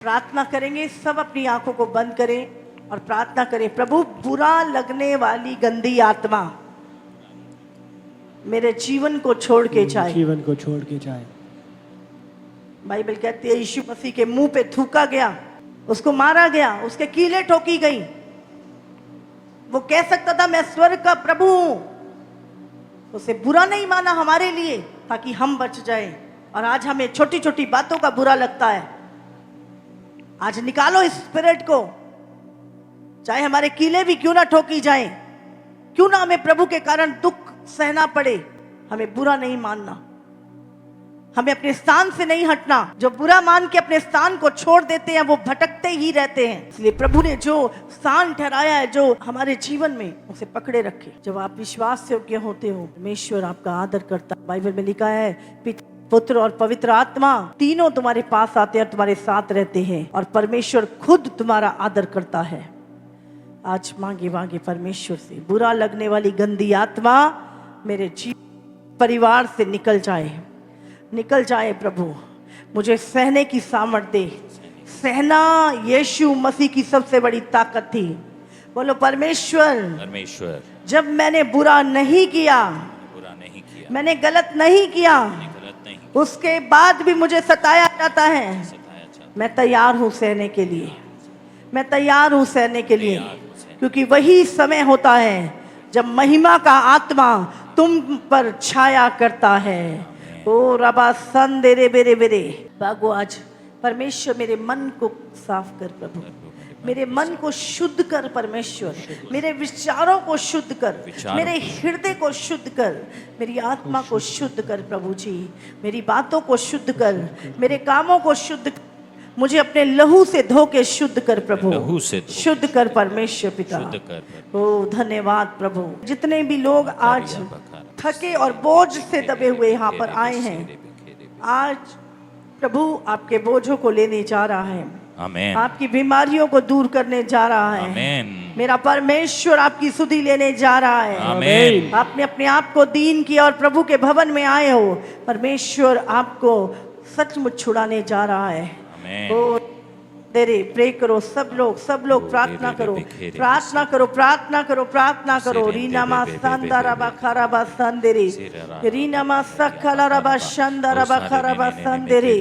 प्रार्थना करेंगे, सब अपनी आंखों को बंद करें और प्रार्थना करें। प्रभु, बुरा लगने वाली गंदी आत्मा मेरे जीवन को छोड़ के जाए। बाइबल कहती है यीशु मसीह के मुंह पे थूका गया, उसको मारा गया, उसके कीलें ठोकी गई। वो कह सकता था मैं स्वर्ग का प्रभु हूं। उसे बुरा नहीं माना हमारे लिए ताकि हम बच जाएं। और आज हमें छोटी छोटी बातों का बुरा लगता है। आज निकालो इस स्पिरिट को, चाहे हमारे कीले भी क्यों ना ठोकी जाएं, क्यों ना हमें प्रभु के कारण दुख सहना पड़े, हमें बुरा नहीं मानना, हमें अपने स्थान से नहीं हटना। जो बुरा मान के अपने स्थान को छोड़ देते हैं वो भटकते ही रहते हैं। इसलिए प्रभु ने जो स्थान ठहराया है, जो हमारे जीवन में, उसे पकड़े रखे। जब आप विश्वास योग्य होते हो, परमेश्वर आपका आदर करता। बाइबल में लिखा है पुत्र और पवित्र आत्मा तीनों तुम्हारे पास आते हैं और तुम्हारे साथ रहते हैं, और परमेश्वर खुद तुम्हारा आदर करता है। आज मांगे परमेश्वर से, बुरा लगने वाली गंदी आत्मा मेरे जीवन परिवार से निकल जाए। प्रभु, मुझे सहने की सामर्थ दे। सहना यीशु मसीह की सबसे बड़ी ताकत थी। बोलो परमेश्वर, जब मैंने बुरा नहीं किया, मैंने गलत नहीं किया, उसके बाद भी मुझे सताया जाता है, मैं तैयार हूं सहने के लिए। क्योंकि वही समय होता है जब महिमा का आत्मा तुम पर छाया करता है। ओ रबा संदेरे बेरे भागो। आज परमेश्वर मेरे मन को साफ कर प्रभु, मेरे मन को शुद्ध कर परमेश्वर, मेरे विचारों को शुद्ध कर, मेरे हृदय को शुद्ध कर, मेरी आत्मा को शुद्ध कर प्रभु जी, मेरी बातों को शुद्ध कर, मेरे कामों को शुद्ध कर, मुझे अपने लहू से धो के शुद्ध कर प्रभु, शुद्ध कर परमेश्वर पिता। ओ धन्यवाद प्रभु। जितने भी लोग आज थके और बोझ से दबे हुए यहाँ पर आए हैं, आज प्रभु आपके बोझों को लेने जा रहा है। आमेन। आपकी बीमारियों को दूर करने जा रहा है। आमेन। मेरा परमेश्वर आपकी सुधि लेने जा रहा है। आमेन। आपने अपने आप को दीन किया और प्रभु के भवन में आए हो, परमेश्वर आपको सचमुच छुड़ाने जा रहा है। आमेन। ओ तेरे प्रे करो, सब लोग प्रार्थना करो। रीनामा संदरबा खरबा संदेरे, रीनामा सखलरबा शंदरबा खरबा संदेरे,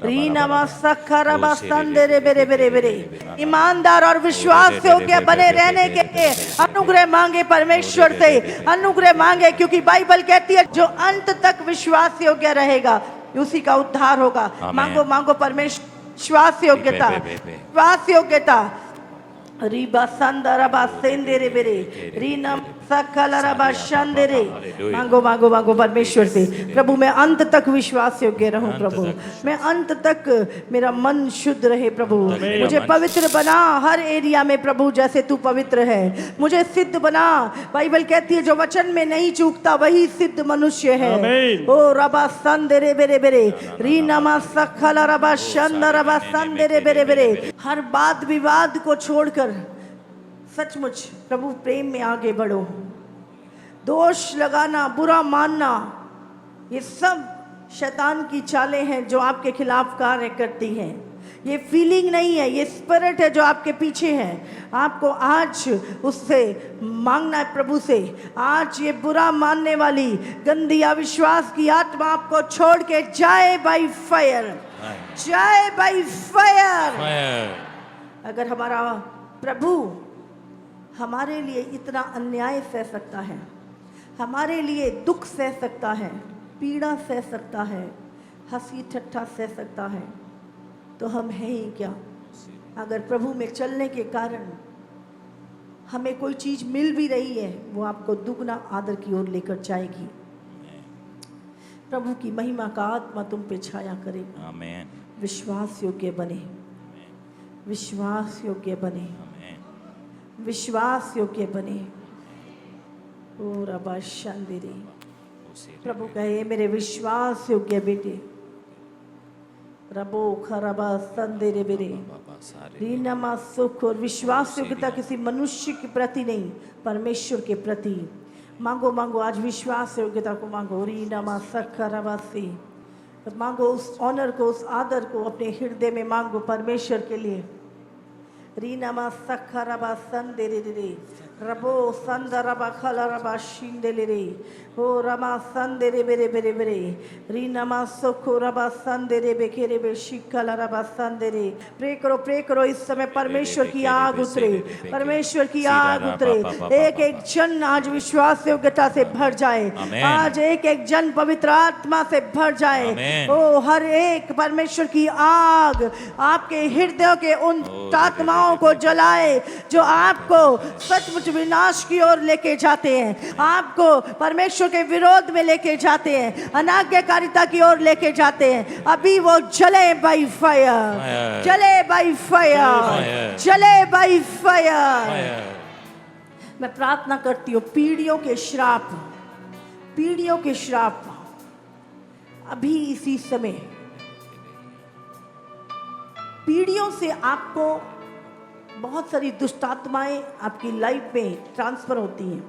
रीनामा सखरबा संदेरे बेरे। ईमानदार और विश्वास योग्य बने रहने के लिए अनुग्रह मांगे परमेश्वर से, अनुग्रह मांगे, क्योंकि बाइबल कहती है जो अंत तक विश्वास योग्य रहेगा उसी का उद्धार होगा। मांगो परमेश्वर श्वास योग्यता। रीबा संदरबा सेंदेरे बेरे, रीनम सकलरबा शंदेरे। मांगो परमेश्वर से, प्रभु मैं अंत तक विश्वास योग्य रहूं प्रभु, मैं अंत तक मेरा मन शुद्ध रहे प्रभु, मुझे पवित्र बना हर एरिया में प्रभु, जैसे तू पवित्र है मुझे सिद्ध बना। बाइबल कहती है जो वचन में नहीं चूकता वही सिद्ध मनुष्य है। ओ रबा संदेरे बेरे, रीनमा सकलरबा शंदरबा संदेरे बेरे। हर वाद विवाद को छोड़कर सचमुच प्रभु प्रेम में आगे बढ़ो। दोष लगाना, बुरा मानना, ये सब शैतान की चालें हैं जो आपके खिलाफ कार्य करती हैं। ये फीलिंग नहीं है, ये स्पिरिट है जो आपके पीछे है। आपको आज उससे मांगना है प्रभु से। आज ये बुरा मानने वाली गंदी अविश्वास की आत्मा आपको छोड़ के जाए बाय फायर, जाए बाय फायर। अगर हमारा प्रभु हमारे लिए इतना अन्याय सह सकता है, हमारे लिए दुख सह सकता है, पीड़ा सह सकता है, हंसी ठट्ठा सह सकता है, तो हम हैं ही क्या। अगर प्रभु में चलने के कारण हमें कोई चीज़ मिल भी रही है, वो आपको दुगना आदर की ओर लेकर जाएगी। प्रभु की महिमा का आत्मा तुम पे छाया करेगा। आमेन। विश्वास योग्य बने, विश्वास योग्य बने, विश्वास योग्य बने। ओ रबा शंदेरे, प्रभु कहे मेरे विश्वास योग्य बेटे, रबो खरबा संदेरे बेरे, रीनमा सुख। और विश्वास योग्यता किसी मनुष्य के प्रति नहीं, परमेश्वर के प्रति। मांगो आज विश्वास योग्यता को मांगो। रीनमा सखरबा सी तो मांगो उस ऑनर को, उस आदर को अपने हृदय में मांगो परमेश्वर के लिए। रीनमा सखरबा संदेरे रे रबो संदरबा खलरबा शिंदेले रे ओ रमा संदेरे बेरे बेरे बेरे रीनमा सोखोरबा संदेरे बेकेरे बे शिकलरबा संदेरे। प्रे करो इस समय परमेश्वर की आग उतरे, परमेश्वर की आग उतरे। एक एक जन आज विश्वास योग्यता से भर जाए, आज एक एक जन पवित्र आत्मा से भर जाए। ओ हर एक परमेश्वर की आग आपके हृदयों के उन आत्माओं को जलाए जो आपको सचमुच विनाश की ओर लेके जाते हैं, आपको परमेश्वर के विरोध में लेके जाते हैं, अनाज्ञाकारिता की ओर लेके जाते हैं। अभी वो जले बाय फायर, जले बाय फायर, जले बाय फायर। मैं प्रार्थना करती हूँ पीढ़ियों के श्राप, पीढ़ियों के श्राप अभी इसी समय पीढ़ियों से आपको बहुत सारी दुष्ट आत्माएं आपकी लाइफ में ट्रांसफर होती हैं।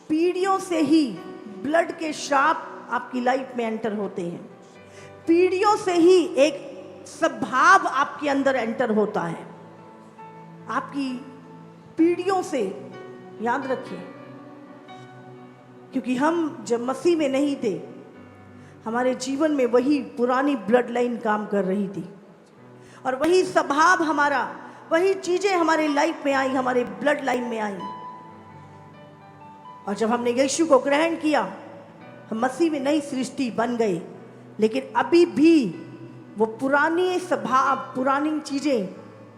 पीढ़ियों से ही ब्लड के श्राप आपकी लाइफ में एंटर होते हैं। पीढ़ियों से ही एक स्वभाव आपके अंदर एंटर होता है। आपकी पीढ़ियों से, याद रखिए, क्योंकि हम जब मसीह में नहीं थे, हमारे जीवन में वही पुरानी ब्लड लाइन काम कर रही थी और वही स्वभाव हमारा, वही चीजें हमारे लाइफ में आई, हमारे ब्लड लाइन में आई। और जब हमने यीशु को ग्रहण किया, हम मसीह में नई सृष्टि बन गए। लेकिन अभी भी वो पुरानी स्वभाव, पुरानी चीजें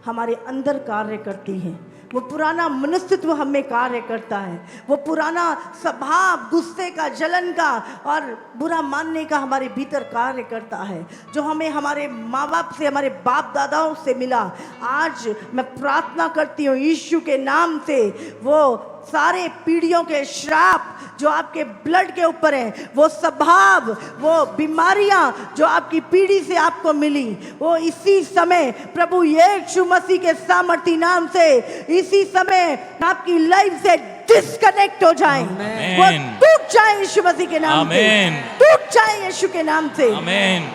हमारे अंदर कार्य करती हैं। वो पुराना मनुष्यत्व हमें कार्य करता है। वो पुराना स्वभाव गुस्से का, जलन का और बुरा मानने का हमारे भीतर कार्य करता है, जो हमें हमारे माँ बाप से, हमारे बाप दादाओं से मिला। आज मैं प्रार्थना करती हूँ यीशु के नाम से, वो सारे पीढ़ियों के श्राप जो आपके ब्लड के ऊपर है, वो स्वभाव, वो बीमारियां जो आपकी पीढ़ी से आपको मिली, वो इसी समय प्रभु यीशु मसीह के सामर्थी नाम से इसी समय आपकी लाइफ से डिस्कनेक्ट हो जाए, वो टूट जाए यीशु मसीह के नाम से, टूट जाए यीशु के नाम से। आमीन।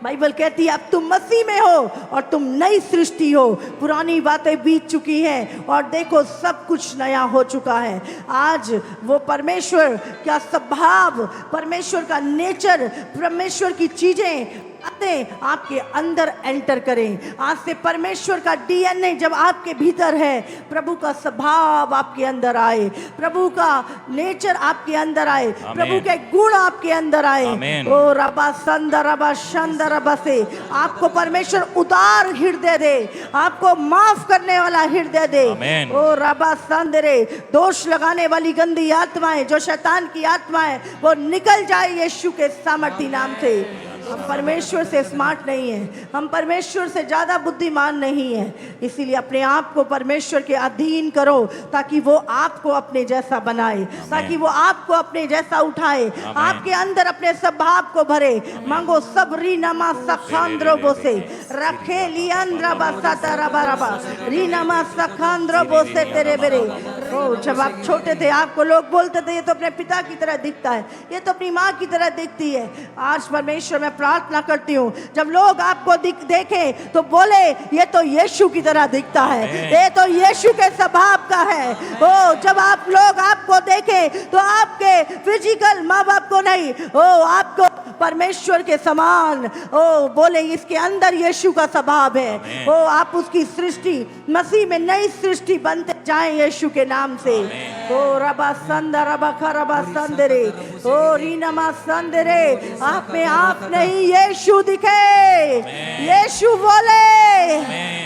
बाइबल कहती है अब तुम मसीह में हो और तुम नई सृष्टि हो, पुरानी बातें बीत चुकी हैं और देखो सब कुछ नया हो चुका है। आज वो परमेश्वर का स्वभाव, परमेश्वर का नेचर, परमेश्वर की चीजें आपके अंदर एंटर करें। आज से परमेश्वर का डीएनए जब आपके भीतर है, प्रभु का स्वभाव आपके अंदर आए, प्रभु का नेचर आपके अंदर आए, प्रभु के गुण आपके अंदर आए। ओ रबा संदर रबा शंदर रबा से आपको परमेश्वर उदार हृदय दे, आपको माफ करने वाला हृदय दे। ओ रबा संदरे दोष लगाने वाली गंदी आत्माएं, जो शैतान की आत्माएं, वो निकल जाए यीशु के सामर्थी नाम से। हम परमेश्वर से स्मार्ट नहीं है, हम परमेश्वर से ज़्यादा बुद्धिमान नहीं है, इसीलिए अपने आप को परमेश्वर के अधीन करो ताकि वो आपको अपने जैसा बनाए, ताकि वो आपको अपने जैसा उठाए, आपके अंदर अपने स्वभाव को भरे। मांगो सबरी नमा सखांद्रो से रखे लियांद्रा बसाता रबा रबा रीनमा सखांद्रो बोसे तेरे बेरे। ओ जब आप छोटे थे आपको लोग बोलते थे ये तो अपने पिता की तरह दिखता है, ये तो अपनी माँ की तरह दिखती है। आज परमेश्वर में प्रार्थना करती हूँ जब लोग आपको देखें तो बोले ये तो यीशु की तरह दिखता है, ये तो यीशु के स्वभाव का है। ओ जब आप लोग आपको देखें तो आपके फिजिकल माँ बाप को नहीं, ओ आपको परमेश्वर के समान ओ बोले इसके अंदर यीशु का स्वभाव है। ओ आप उसकी सृष्टि, मसीह में नई सृष्टि बनते जाएं यीशु के नाम से। ओ रबा संदर रबा खरबा संदरे ओ रीनमा संदरे आप में आप नहीं यीशु दिखे, यीशु बोले।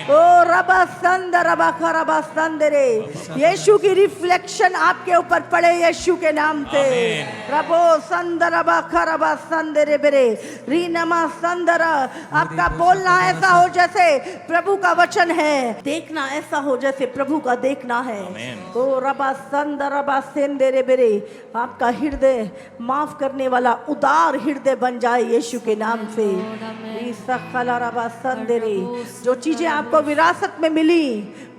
ओ रबा संदर रबा खरबा संदरे यीशु की रिफ्लेक्शन आपके ऊपर पड़े यीशु के नाम से। रबो संदर रबा खरबा संदरे बेरे रीनमा संदर आपका बोलना ऐसा हो जैसे प्रभु का वचन है, देखना ऐसा हो जैसे प्रभु का देखना है। ओ रबा संदर रबा सेंदरे बेरे आपका हृदय माफ करने वाला उदार हृदय बन जाए यीशु के नाम से। जो चीजें आपको विरासत में मिली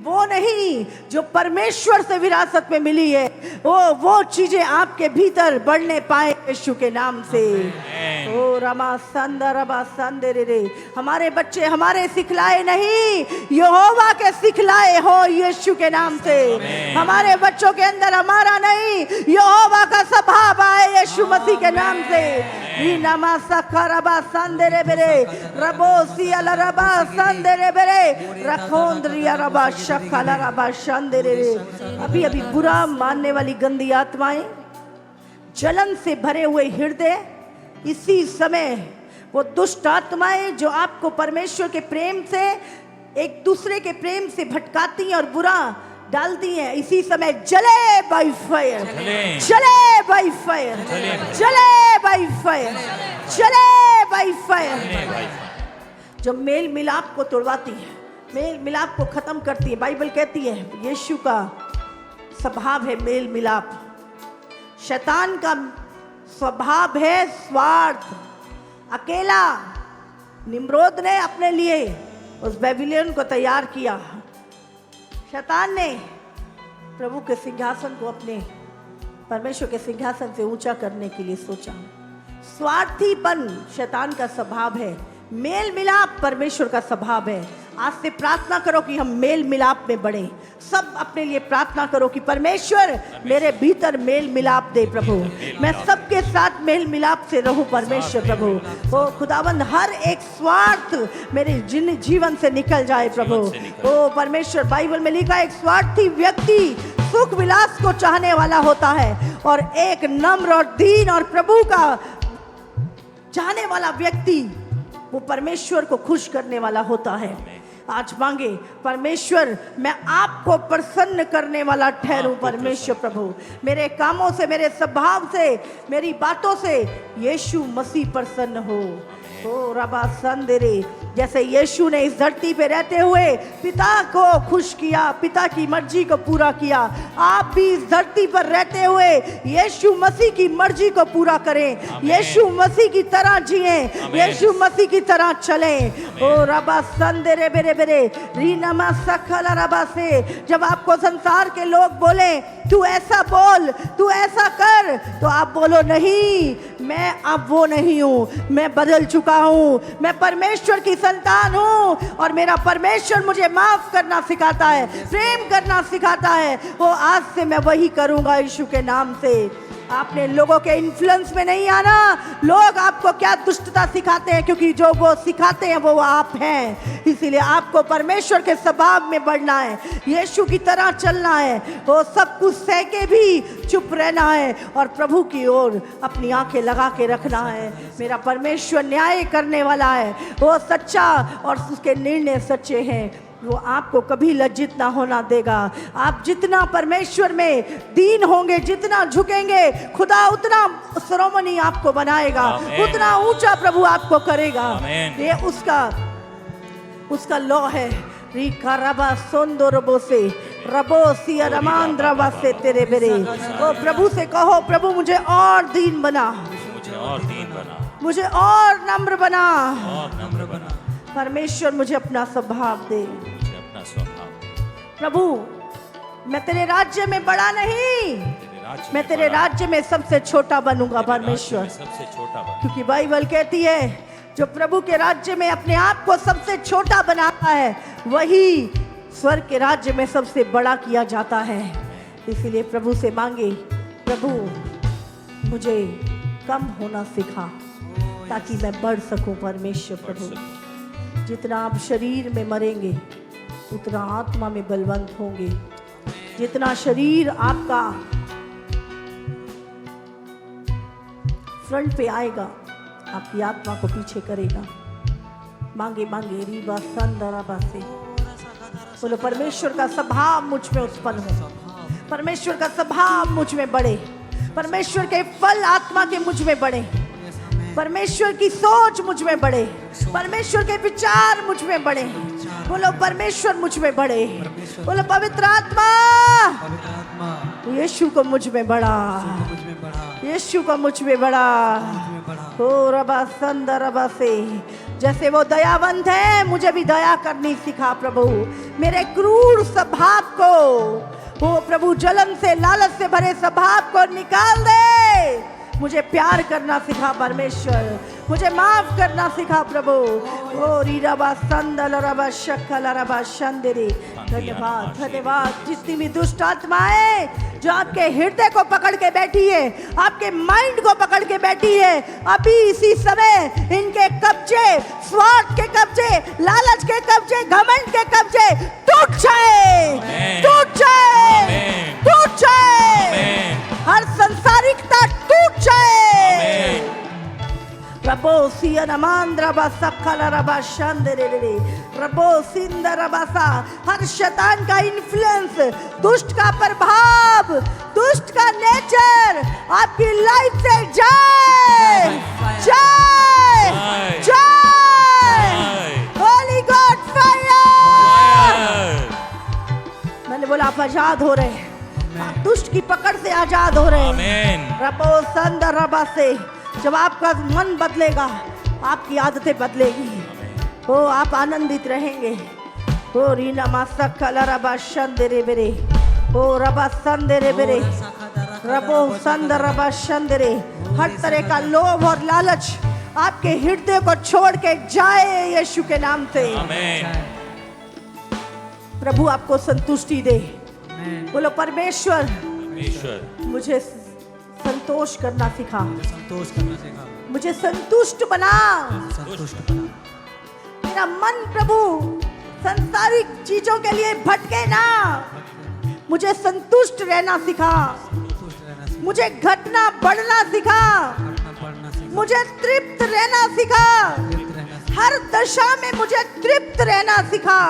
वो नहीं जो परमेश्वर से विरासत में मिली है, वो चीजें आपके भीतर बढ़ने पाए यीशु के नाम से। ओ रमा संदर रबा संदर रे, हमारे बच्चे हमारे सिखलाए नहीं, यहोवा के सिखलाए हो यीशु के नाम से। हमारे बच्चों के अंदर हमारा नहीं, यहोवा का स्वभाव आए यीशु मसीह के नाम से। रीनमा सकरबा संदरे बेरे रबो सियाला रबा संदरे बेरे रखोंद्रिया रबा शखला रबा संदरे रे। अभी अभी बुरा मानने वाली गंदी आत्माएं, जलन से भरे हुए हृदय, इसी समय वो दुष्ट आत्माएं जो आपको परमेश्वर के प्रेम से, एक दूसरे के प्रेम से भटकाती हैं और बुरा डालती हैं, इसी समय जले बाय फायर, जले बाय फायर, जले बाय फायर, जले बाय फायर। जो मेल मिलाप को तोड़वाती है, मेल मिलाप को खत्म करती है। बाइबल कहती है यीशु का स्वभाव है मेल मिलाप। शैतान का स्वभाव है स्वार्थ, अकेला। निम्रोद ने अपने लिए उस बेबीलोन को तैयार किया, शैतान ने प्रभु के सिंहासन को अपने परमेश्वर के सिंहासन से ऊंचा करने के लिए सोचा। स्वार्थीपन शैतान का स्वभाव है, मेल मिलाप परमेश्वर का स्वभाव है। आज से प्रार्थना करो कि हम मेल मिलाप में बढ़े। सब अपने लिए प्रार्थना करो कि परमेश्वर मेरे भीतर मेल मिलाप दे प्रभु, मैं सबके साथ मेल मिलाप से रहूं परमेश्वर प्रभु। ओ खुदावंद हर एक स्वार्थ मेरे जीवन से निकल जाए प्रभु। ओ परमेश्वर, बाइबल में लिखा है एक स्वार्थी व्यक्ति सुख विलास को चाहने वाला होता है, और एक नम्र और दीन और प्रभु का चाहने वाला व्यक्ति वो परमेश्वर को खुश करने वाला होता है। आज मांगे, परमेश्वर मैं आपको प्रसन्न करने वाला ठहरूं परमेश्वर प्रभु। मेरे कामों से, मेरे स्वभाव से, मेरी बातों से यीशु मसीह प्रसन्न हो। ओ रबा संदरे, जैसे यीशु ने इस धरती पे रहते हुए पिता को खुश किया, पिता की मर्जी को पूरा किया, आप भी इस धरती पर रहते हुए यीशु मसीह की मर्जी को पूरा करें, यीशु मसीह की तरह जिए, यीशु मसीह की तरह चलें। ओ रबा संदरे बेरे बेरे रीनमा सखला रबा से, जब आपको संसार के लोग बोले तू ऐसा बोल, तू ऐसा कर, तो आप बोलो नहीं, मैं अब वो नहीं हूँ, मैं बदल चुका हूँ, मैं परमेश्वर की संतान हूँ और मेरा परमेश्वर मुझे माफ करना सिखाता है, प्रेम करना सिखाता है। वो आज से मैं वही करूँगा यीशु के नाम से। आपने लोगों के इन्फ्लुएंस में नहीं आना। लोग आपको क्या दुष्टता सिखाते हैं, क्योंकि जो वो सिखाते हैं वो आप हैं। इसीलिए आपको परमेश्वर के स्वभाव में बढ़ना है, यीशु की तरह चलना है, वो सब कुछ सह के भी चुप रहना है और प्रभु की ओर अपनी आंखें लगा के रखना है। मेरा परमेश्वर न्याय करने वाला है, वो सच्चा और उसके निर्णय सच्चे हैं। वो आपको कभी लज्जित ना होना देगा। आप जितना परमेश्वर में दीन होंगे, जितना झुकेंगे, खुदा उतना श्रोमणी आपको बनाएगा, उतना ऊंचा प्रभु आपको करेगा। ये उसका लॉ है। रीका रबा सोंदो रबो से रबो सिया रमांद्रवा से तेरे बेरे। ओ प्रभु से कहो, प्रभु मुझे और दीन बना, मुझे और दीन बना, मुझे और नम्र बना, और नम्र बना। परमेश्वर मुझे अपना स्वभाव दे, मुझे अपना स्वभाव। प्रभु मैं तेरे राज्य में बड़ा नहीं, मैं तेरे राज्य में सबसे छोटा बनूंगा परमेश्वर, सबसे छोटा, क्योंकि बाइबल कहती है जो प्रभु के राज्य में अपने आप को सबसे छोटा बनाता है वही स्वर्ग के राज्य में सबसे बड़ा किया जाता है। इसीलिए प्रभु से मांगे, प्रभु मुझे कम होना सिखा ताकि मैं बढ़ सकूं परमेश्वर प्रभु। जितना आप शरीर में मरेंगे उतना आत्मा में बलवंत होंगे। जितना शरीर आपका फ्रंट पे आएगा आपकी आत्मा को पीछे करेगा। मांगे मांगे रीबा संदराबा से बोलो, परमेश्वर का स्वभाव मुझ में उत्पन्न हो, परमेश्वर का स्वभाव मुझ में बढ़े, परमेश्वर के फल आत्मा के मुझ में बढ़े, परमेश्वर की सोच मुझ में बढ़े, परमेश्वर के विचार मुझ में बढ़े। बोलो परमेश्वर मुझ में बढ़े, बोलो पवित्र आत्मा यीशु को मुझ में बढ़ा, यीशु को मुझ में बढ़ा। हो रबा संदर रबा से जैसे वो दयावंत है, मुझे भी दया करनी सिखा प्रभु। मेरे क्रूर स्वभाव को, वो प्रभु जलन से, लालच से भरे स्वभाव को निकाल दे। मुझे प्यार करना सिखा परमेश्वर, मुझे माफ करना सिखा प्रभु। ओ रीराबा संदल रबा शक्कल रबा शंदरी। धन्यवाद, धन्यवाद। जितनी भी दुष्ट आत्माएं जो आपके हृदय को पकड़ के बैठी है, आपके माइंड को पकड़ के बैठी है, अभी इसी समय इनके कब्जे, स्वार्थ के कब्जे, लालच के कब्जे, घमंड के कब्जे टूट जाए, टूट जाए, टूट जाए। हर संसारिकता टूट जाए। रबो सियनमांद्र बसखल रबा शंदरे रबो सिंदर बसा। हर शैतान का इन्फ्लुएंस, दुष्ट का प्रभाव, दुष्ट का नेचर आपकी लाइफ से जाए, जाए, जाए। Holi God fire. मैंने बोला आप आजाद हो रहे हैं, आप दुष्ट की पकड़ से आजाद हो रहे हैं। रबो संदर रबा से जब आपका मन बदलेगा, आपकी आदतें बदलेगी, ओ आप आनंदित रहेंगे। ओ रीना मासा कला रबा शंदरे बेरे, ओ रबा संदरे बेरे, रबो संदर रबा शंदरे। हर तरह का लोभ और लालच आपके हृदय को छोड़ के जाए यीशु के नाम से। प्रभु आपको संतुष्टि दे। बोलो परमेश्वर, मुझे संतोष करना सिखा, संतोष करना सिखा, मुझे संतुष्ट बना, संतुष्ट बना। मेरा मन प्रभु संसारिक चीजों के लिए भटके ना, मुझे संतुष्ट रहना सिखा, मुझे घटना बढ़ना सिखा, मुझे तृप्त रहना सिखा, हर दशा में मुझे तृप्त रहना सिखा।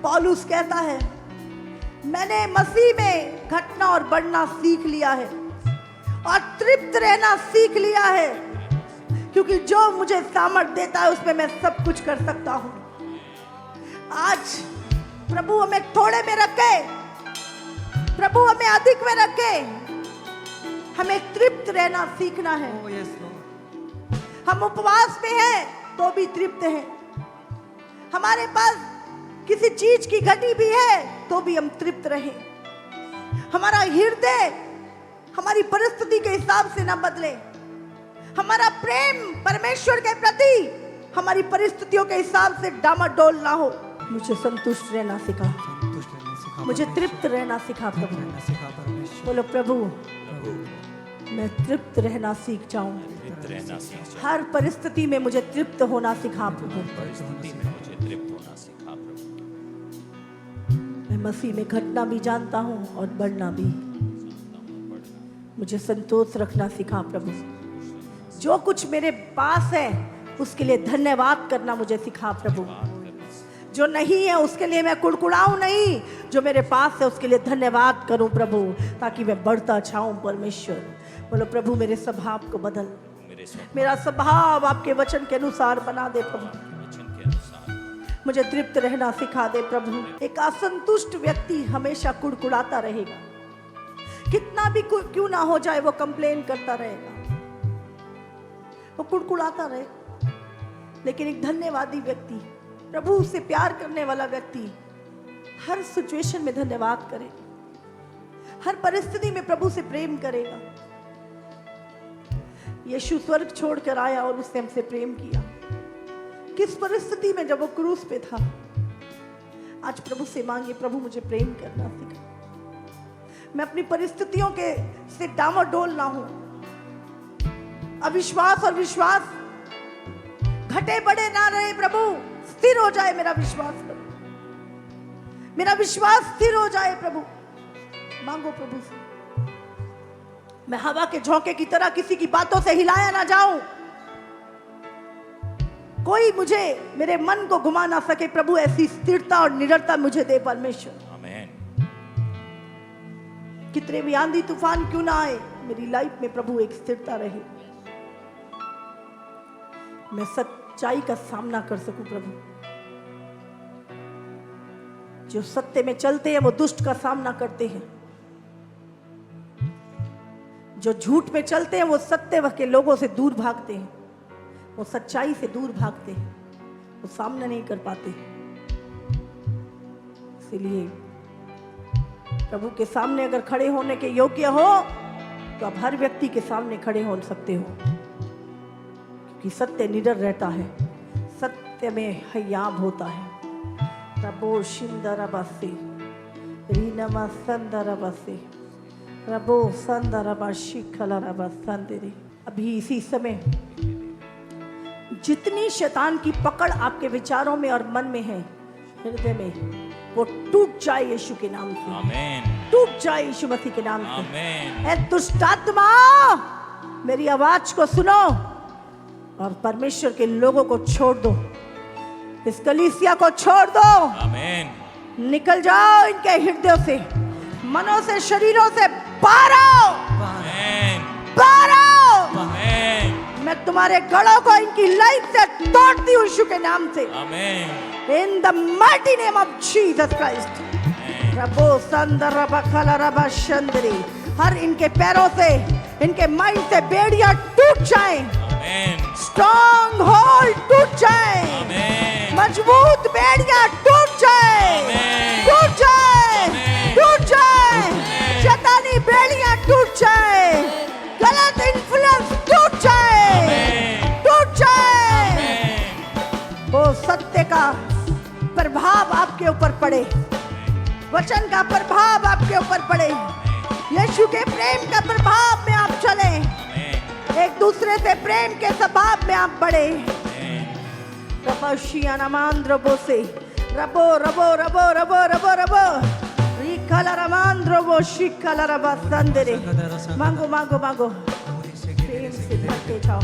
पौलुस कहता है मैंने मसीह में घटना और बढ़ना सीख लिया है और तृप्त रहना सीख लिया है, क्योंकि जो मुझे सामर्थ देता है उसमें मैं सब कुछ कर सकता हूं। आज प्रभु हमें थोड़े में रखे, प्रभु हमें अधिक में रखे। हमें तृप्त रहना सीखना है। हम उपवास में हैं तो भी तृप्त हैं। हमारे पास किसी चीज की घटी भी है तो भी हम तृप्त रहें। हमारा हृदय हमारी परिस्थिति के हिसाब से ना बदले। हमारा प्रेम परमेश्वर के प्रति हमारी परिस्थितियों के हिसाब से डामाडोल ना हो। मुझे संतुष्ट रहना सिखा, मुझे तृप्त रहना सिखा प्रभु। बोलो प्रभु, मैं तृप्त रहना सीख जाऊं। हर परिस्थिति में मुझे तृप्त होना सिखा प्रभु। मैं मसीह में घटना भी जानता हूं और बढ़ना भी। मुझे संतोष रखना सिखा प्रभु। जो कुछ मेरे पास है उसके लिए धन्यवाद करना मुझे सिखा प्रभु। जो नहीं है उसके लिए मैं कुड़कुड़ाऊं नहीं, जो मेरे पास है उसके लिए धन्यवाद करूं प्रभु, ताकि मैं बढ़ता जाऊं परमेश्वर। बोलो प्रभु, मेरे स्वभाव को बदल, मेरा स्वभाव आपके वचन के अनुसार बना दे प्रभु। मुझे तृप्त रहना सिखा दे प्रभु। एक असंतुष्ट व्यक्ति हमेशा कुड़कुड़ाता रहेगा, कितना भी क्यों ना हो जाए वो कंप्लेन करता रहेगा, वो कुड़कुड़ाता रहेगा। लेकिन एक धन्यवादी व्यक्ति, प्रभु से प्यार करने वाला व्यक्ति हर सिचुएशन में धन्यवाद करे, हर परिस्थिति में प्रभु से प्रेम करेगा। यीशु स्वर्ग छोड़कर आया और उसने हमसे प्रेम किया। किस परिस्थिति में? जब वो क्रूस पे था। आज प्रभु से मांगिए, प्रभु मुझे प्रेम करना सिखा। मैं अपनी परिस्थितियों के से डामाडोल ना हूं। अविश्वास और विश्वास घटे बढ़े ना रहे प्रभु, स्थिर हो जाए मेरा विश्वास प्रभु, मेरा विश्वास स्थिर हो जाए प्रभु। मांगो प्रभु से। मैं हवा के झोंके की तरह किसी की बातों से हिलाया ना जाऊं, कोई मुझे मेरे मन को घुमा ना सके प्रभु। ऐसी स्थिरता और निडरता मुझे दे परमेश्वर। आमीन। कितने भी आंधी तूफान क्यों ना आए, मेरी लाइफ में प्रभु एक स्थिरता रहे, मैं सच्चाई का सामना कर सकूं प्रभु। जो सत्य में चलते हैं वो दुष्ट का सामना करते हैं, जो झूठ में चलते हैं वो सत्य के लोगों से दूर भागते हैं। वो सच्चाई से दूर भागते हैं, वो सामना नहीं कर पाते। इसलिए प्रभु के सामने अगर खड़े होने के योग्य हो तो आप हर व्यक्ति के सामने खड़े हो सकते हो, क्योंकि सत्य निडर रहता है, सत्य में हयाब होता है। रबो शिंदरबासी रीनमा संदरबासी रबो संदरबाशी खलरबा संदरी। अभी इसी समय जितनी शैतान की पकड़ आपके विचारों में और मन में है, हृदय में, वो टूट जाए यीशु के नाम से। आमीन। टूट जाए यीशु मसीह के नाम से। आमीन। ए दुष्ट आत्मा, मेरी आवाज को सुनो और परमेश्वर के लोगों को छोड़ दो, इस कलीसिया को छोड़ दो। आमीन। निकल जाओ इनके हृदयों से, मनों से, शरीरों से बाहर आओ, आमीन। बाहर आओ। आमीन। मैं तुम्हारे गढ़ों को इनकी लाइफ से तोड़ती हूँ यीशु के नाम से। आमीन। In the mighty name of Jesus Christ. रबो संदरबा खलरबा शंदरी। हर इनके पैरों से, इनके माइंड से बेड़ियां टूट जाएं, आमीन। स्ट्रॉन्ग होल्ड टूट जाए, आमीन। मजबूत बेड़ियां टूट जाए, आमीन। टूट जाए, आमीन। टूट जाए, आमीन। शैतानी बेड़ियां टूट जाए, गलत इन्फ्लुएंस टूट जाए, आमीन। टूट जाए। आमीन। वो सत्य का प्रभाव आपके ऊपर पड़े, वचन का प्रभाव आपके ऊपर पड़े, यीशु के प्रेम का प्रभाव में आप चले, एक दूसरे से प्रेम के स्वभाव में आप बढ़े। रबो से रबो रबो रबो रबो रबो रबो रिखला रमांद्रो वो शिखला रबा संदरे। मांगो मांगो मांगो, प्रेम से भरते जाओ।